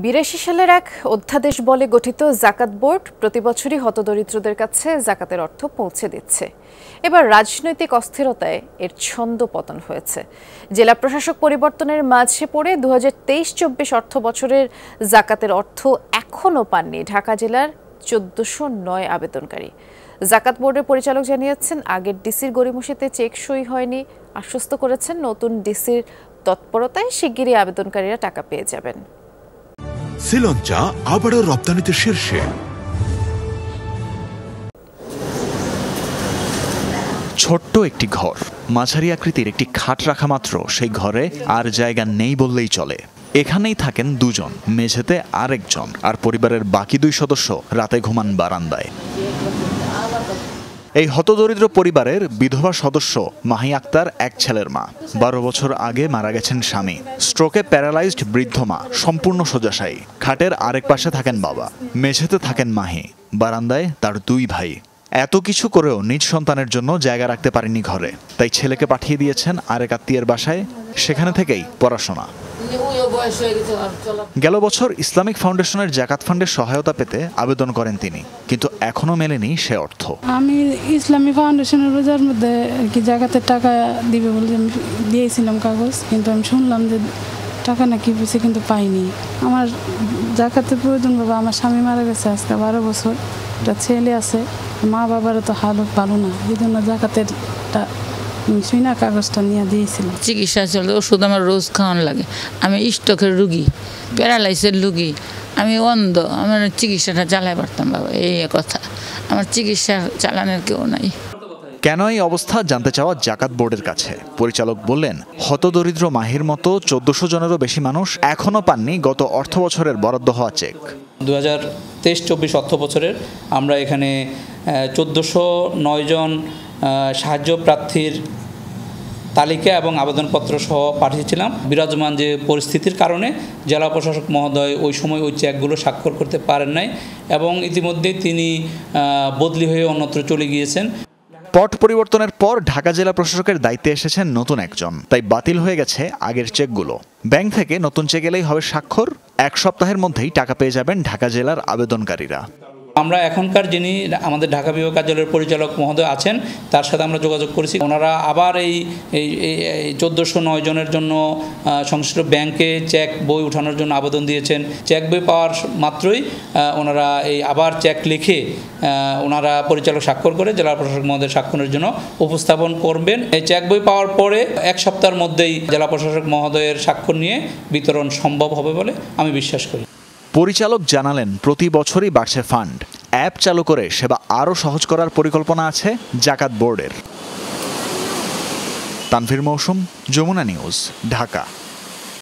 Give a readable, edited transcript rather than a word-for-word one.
৮২ সালের এক অধ্যাদেশ বলে গঠিত জাকাত বোর্ড প্রতি বছরই হতদরিদ্রদের কাছে জাকাতের অর্থ পৌঁছে দিচ্ছে। এবার রাজনৈতিক অস্থিরতায় এর ছন্দ পতন হয়েছে। জেলা প্রশাসক পরিবর্তনের মাঝে পড়ে ২০২৩-২৪ অর্থ বছরের জাকাতের অর্থ এখনও পাননি ঢাকা জেলার ১৪০৯ আবেদনকারী। জাকাত বোর্ডের পরিচালক জানিয়েছেন, আগের ডিসির গড়িমসিতে চেক সই হয়নি। আশ্বস্ত করেছেন, নতুন ডিসির তৎপরতায় শিগগিরই আবেদনকারীরা টাকা পেয়ে যাবেন। শ্রীলঙ্কা আবারও রপ্তানিতে শীর্ষে। ছোট্ট একটি ঘর, মাঝারি আকৃতির একটি খাট রাখা মাত্র সেই ঘরে আর জায়গা নেই বললেই চলে। এখানেই থাকেন দুজন, মেঝেতে আরেকজন, আর পরিবারের বাকি দুই সদস্য রাতে ঘুমান বারান্দায়। এই হতদরিদ্র পরিবারের বিধবা সদস্য মাহি আক্তার এক ছেলের মা। ১২ বছর আগে মারা গেছেন স্বামী। স্ট্রোকে প্যারালাইজড বৃদ্ধ মা, সম্পূর্ণ শয্যাশায়ী। খাটের আরেক পাশে থাকেন বাবা, মেঝেতে থাকেন মাহি, বারান্দায় তার দুই ভাই। এত কিছু করেও নিজ সন্তানের জন্য জায়গা রাখতে পারেনি ঘরে, তাই ছেলেকে পাঠিয়ে দিয়েছেন আরেক আত্মীয়ের বাসায়, সেখানে থেকেই পড়াশোনা। গেল বছর ইসলামিক ফাউন্ডেশনের জাকাত ফান্ডের সহায়তা পেতে আবেদন করেন তিনি, কিন্তু এখনো মেলেনি সে অর্থ। আমি ইসলামিক ফাউন্ডেশনের রোজার মধ্যে কি জাকাতের টাকা দিবে বলে আমি দিয়েছিলাম কাগজ, কিন্তু আমি শুনলাম যে টাকা নাকি পেয়েছে, কিন্তু পাইনি। আমার জাকাতের প্রয়োজন বাবা, আমার স্বামী মারা গেছে আজকে ১২ বছর, একটা ছেলে আছে, মা বাবারও তো হালত ভালো না, এই জন্য জাকাতের শুনা কাগজটা নিয়ে দিয়েছিলাম। চিকিৎসা চলে, ওষুধ আমার রোজ খাওয়ানো লাগে। আমি স্ট্রোকের রুগী, প্যারালাইসের রুগী, আমি অন্ধ, আমার চিকিৎসাটা চালাই পারতাম বাবা, এই কথা। আমার চিকিৎসা চালানোর কেউ নাই। কেন এই অবস্থা জানতে চাওয়া জাকাত বোর্ডের কাছে পরিচালক বললেন, হতদরিদ্র মাহির মতো ১৪০০ জনেরও বেশি মানুষ এখনও পাননি গত অর্থ বছরের বরাদ্দ হওয়া চেক। ২০২৩-২৪ অর্থ বছরের আমরা এখানে ১৪০৯ জন সাহায্য প্রার্থীর তালিকা এবং আবেদনপত্র সহ পাঠিয়েছিলাম। বিরাজমান যে পরিস্থিতির কারণে জেলা প্রশাসক মহোদয় ওই সময় ওই চেকগুলো স্বাক্ষর করতে পারেন নাই এবং ইতিমধ্যেই তিনি বদলি হয়ে অন্যত্র চলে গিয়েছেন। পট পরিবর্তনের পর ঢাকা জেলা প্রশাসকের দায়িত্বে এসেছেন নতুন একজন, তাই বাতিল হয়ে গেছে আগের চেকগুলো। ব্যাংক থেকে নতুন চেক এলেই হবে স্বাক্ষর। ১ সপ্তাহের মধ্যেই টাকা পেয়ে যাবেন ঢাকা জেলার আবেদনকারীরা। আমরা এখনকার যিনি আমাদের ঢাকা বিভাগ কার্যালয়ের পরিচালক মহোদয় আছেন, তার সাথে আমরা যোগাযোগ করেছি। ওনারা আবার এই ১৪০৯ জনের জন্য সংশ্লিষ্ট ব্যাংকে চেক বই উঠানোর জন্য আবেদন দিয়েছেন। চেক বই পাওয়ার মাত্রই ওনারা এই আবার চেক লিখে ওনারা পরিচালক স্বাক্ষর করে জেলা প্রশাসক মহোদয় স্বাক্ষরের জন্য উপস্থাপন করবেন। এই চেক বই পাওয়ার পরে ১ সপ্তাহের মধ্যেই জেলা প্রশাসক মহোদয়ের স্বাক্ষর নিয়ে বিতরণ সম্ভব হবে বলে আমি বিশ্বাস করি। পরিচালক জানালেন, প্রতি বছরই বাড়ছে ফান্ড। অ্যাপ চালু করে সেবা আরও সহজ করার পরিকল্পনা আছে জাকাত বোর্ডের। তানভীর মৌসুম, যমুনা নিউজ, ঢাকা।